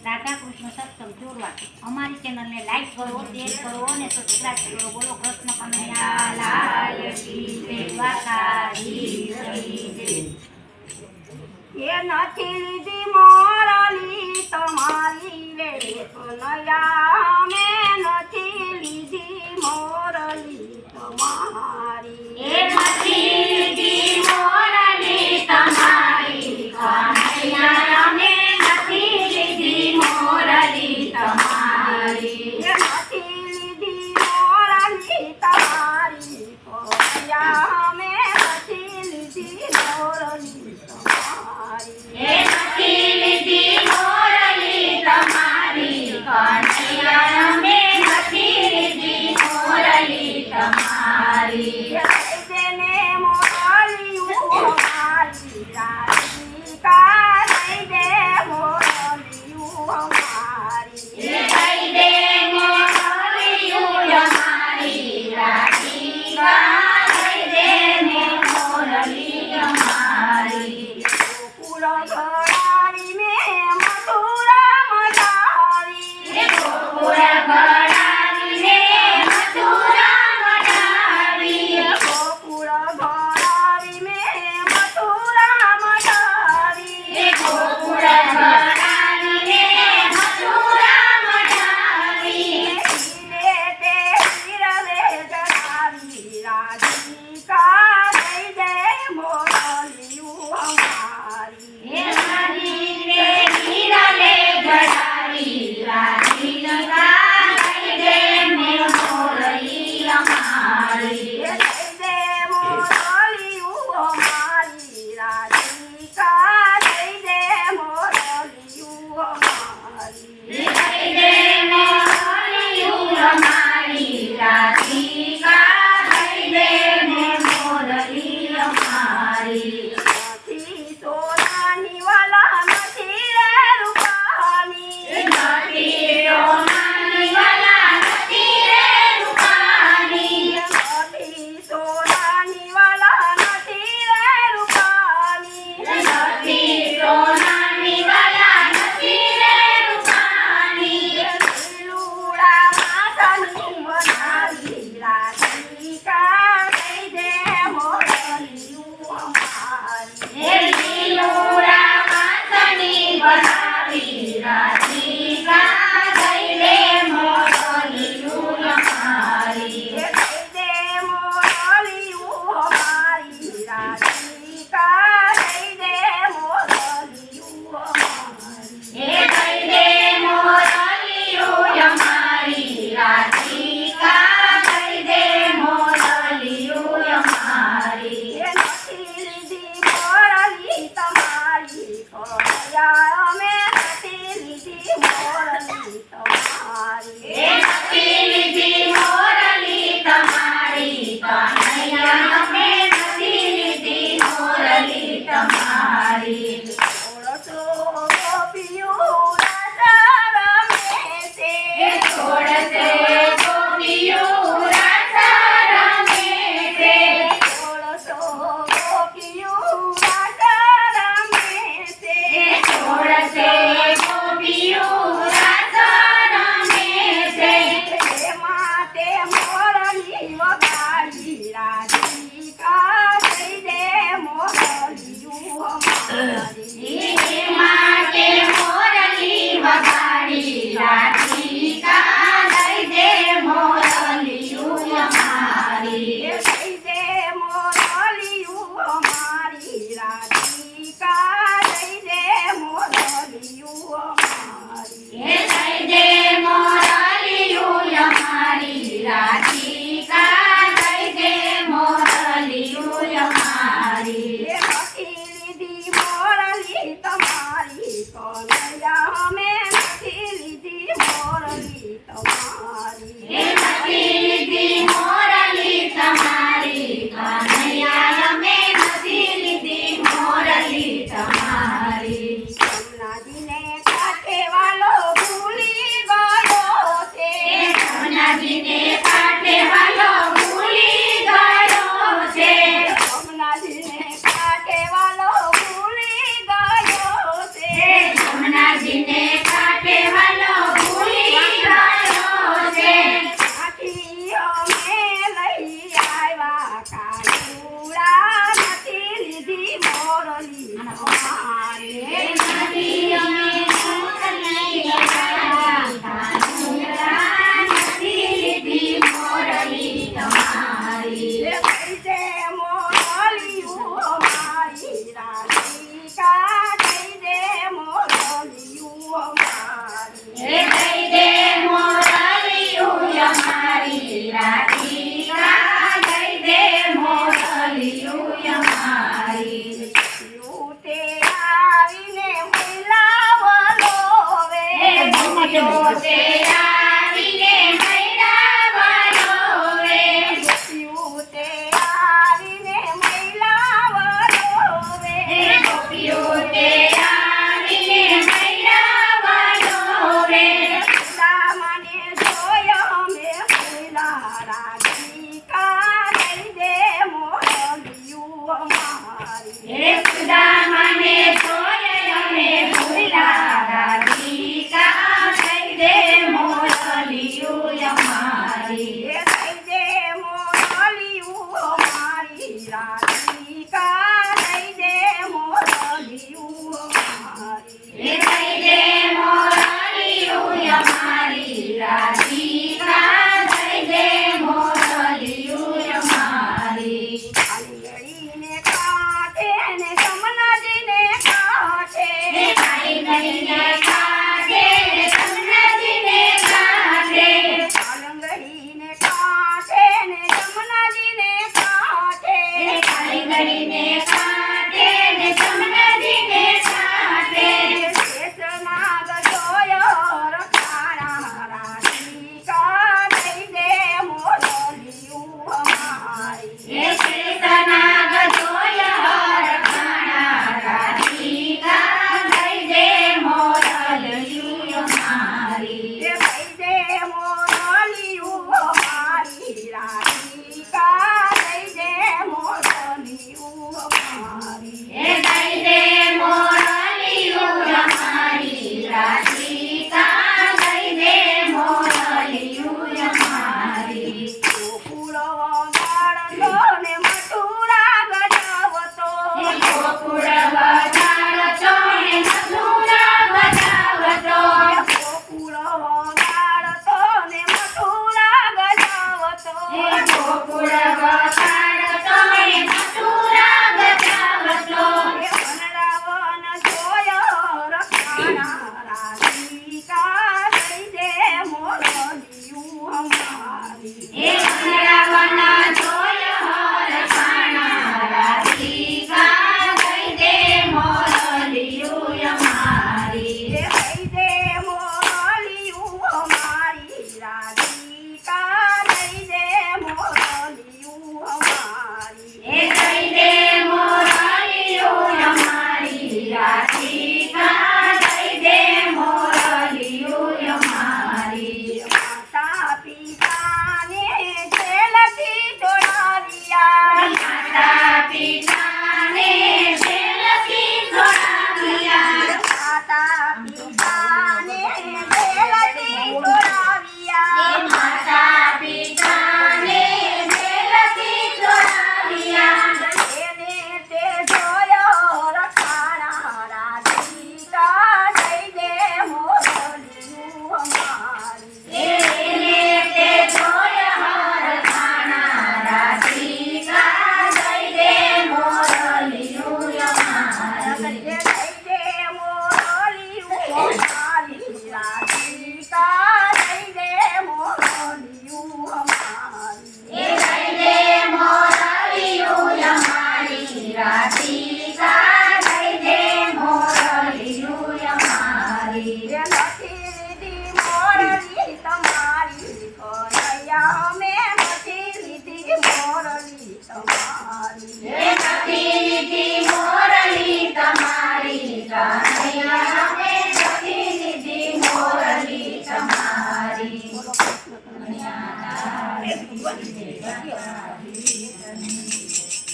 રાધા કૃષ્ણ સત્સંગ જોડવા અમારી ચેનલને લાઈક કરો, શેર કરો અને સબસ્ક્રાઇબ કરો. બોલો કૃષ્ણ કનૈયા લાલ કી જય, દ્વારકાધીશ જય. એ નથી લીધી મોરલી તમારી રે કનૈયા, મેં નથી લીધી મોરલી તમારી. એ નથી લીધી મોરલી તમારી કનૈયા, અમે નથી લીધી મોરલી તમારી. એ નથી લીધી મોરલી તમારી કનૈયા, મેં નથી લીધી મોરલી તમારી. એ નથી લીધી મોરલી તમારી કનૈયા, અમે નથી લીધી મોરલી તમારી. જેને મોરલિયું અમારી રાધિકા, દઈ દે મોરલિયું અમારી. એ દઈ દે મોરલિયું અમારી રાધિકા, દઈ દે ને મોરલી અમારી. ગોકુળ ઘડારી મેં મથુરા મઢાવી. એ ગોકુળ ઘડાવીને મથુરા મઢાવી. ગોકુળ ઘડારી મેં મથુરા મઢાવી. એ ગોકુળ ઘડાવીને મથુરા મઢાવી. હીરે તે હીરવે જડાવી રાધિકા, દઈ દે મોરલિયું અમારી. એ રાધીને હીરાલે જડાવી રાધિકા, દઈ દે ને મોરલી અમારી. દઈ દે મોરલિયું અમારી રાધિકા, દઈ દે મોરલિયું અમારી. દઈ દે મોરલિયું અમારી રાધિકા, દઈ દે ને મોરલી અમારી. નથી સોનાની વાલા નથી રે રૂપાની. નથી સોનાની વાલા નથી રે રૂપાની. નથી સોનાની વાલા નથી રે રૂપાની. નથી સોનાની વાલા નથી રે રૂપાની. લીલુડા માથાની બનાવી રાધિકા, દઈ દે મોરલિયું અમારી. એ લીલુડા માથાની બનાવી રાધિકા, દઈ દે મોરલિયું અમારી. દઈ દે મોરલિયું અમારી રાધિકા, દઈ દે મોરલિયું અમારી. એ દઈ દે મોરલિયું અમારી રાધિકા, દઈ દે મોરલિયું અમારી. એ નથી લીધી મોરલી તમારી કનૈયા, અમે નથી લીધી મોરલી તમારી. એ નથી લીધી મોરલી તમારી કનૈયા, અમે નથી લીધી મોરલી તમારી. ઓળખો ગોપીયું રાધા રમે છે. એ છોડશે ગોપીયું રાધા રમે છે. ઓળખો ગોપીયું રાધા રમે છે. એ છોડશે ગોપીયું રાધા રમે છે. એમાં તે મોરલી વગાડી રાધિકા, દઈ દે મોરલિયું અમારી. એ માટે મોરલી વગાડી રાધિકા, દઈ દે મોરલિયું અમારી. દઈ દે મોરલિયું અમારી રાધિકા, દઈ દે મોરલિયું અમારી. એ દઈ દે મોરલિયું અમારી રાધિકા, દઈ દે મોરલિયું અમારી. એ નથી લીધી મોરલી તમારી કનૈયા, અમે નથી લીધી મોરલી તમારી. એ નથી લીધી મોરલી તમારી કનૈયા, અમે નથી લીધી મોરલી તમારી. જમનાજીને કાંઠે વાલો ભૂલી ગયો છે. એ જમનાજીને કાંઠે વાલો ભૂલી ગયો છે. જમનાજીને કાંઠે વાલો ભૂલી ગયો છે. જમનાજીને કાંઠે અમારી નથી અમે મોરલી લગાડી કાનુડા નથી લીધી મોરલી તમારી એ કઈ દે મોરલિયું અમારી રાધિકા કઈ દે મોરલિયું અમારી એ કઈ દે મોરલિયું અમારી રાધિકા કઈ દે મોરલિયું અમારી તે આવીને મિલાવલો વે ગોપીઓ તે આવીને મૈડાવલો રે તે આવીને મિલાવલો વે ગોપીઓ તે આવીને મૈડાવલો રે સામાને જોયો મે ફૂલા રાધિકા દઈ દે મોરલિયું અમારી હે ખુદા મને જોય અમે ભૂલા રાધિકા દઈ દે મોરલિયું અમારી એ દઈ દે મોરલિયું અમારી રાધિકા દઈ દે મોરલિયું અમારી એ દઈ દે મોરલિયું અમારી રાધિકા દઈ દે મોરલિયું અમારી આંગળીને કાંઠે ને કમનજીને કાંઠે હે કાઈ કરીને કાઢે કમનજીને કાઢે આંગળીને કાંઠે ને કમનજીને કાંઠે હે કાઈ કરીને કાઢે ને કમનજીને કાઢે શેષનાગ જોયો રખાણા રાધિકા દઈ દે મોરલિયું અમારી હે કૃષ્ણ ગજોય હરખાણા રાધિકા દઈ દે મોરલિયું અમારી એ દઈ દે મોરલિયું અમારી રાધિકા દઈ દે મોરલિયું અમારી હે દઈ દે મોરલિયું અમારી રાધિકા દઈ દે મોરલિયું અમારી ગોકુળ વગાડતો ને મથુરા ગજાવતો હે ગોકુળ બજાડતો ને મથુરા બજાવતો ગોકુળ વગાડતો ને મથુરા ગજાવતો હે ગોકુળ બજાડતો ને મથુરા બજાવતો વનરાવન જોયો રખાણા રાધિકા દઈ દે મોરલિયું અમારી હે વનરાવન જોય હરખાણા રાધિકા દઈ દે મોરલિયું અમારી એ દઈ દે મોરલિયું અમારી રાધિકા દઈ દે મોરલિયું અમારી હે દઈ દે મોરલિયું અમારી રાધિકા દઈ દે મોરલિયું અમારી માતા પિતાને જેલથી છોડાવ્યા માતા પિતાને જેલથી છોડાવ્યા માતા પિતાને જેલથી છોડાવ્યા માતા પિતાને જેલથી છોડાવ્યા એને તે જોયો રખાણા રાધિકા દઈ દે મોરલિયું અમારી એને તે જોય હરખાણા રાધિકા દઈ દે મોરલિયું અમારી દઈ દે મોરલિયું અમારી રાધિકા દઈ દે મોરલિયું અમારી એ દઈ દે મોરલિયું અમારી રાધિકા દઈ દે મોરલિયું અમારી એ નથી લીધી મોરલી તમારી કનૈયા મેં નથી લીધી મોરલી તમારી એ નથી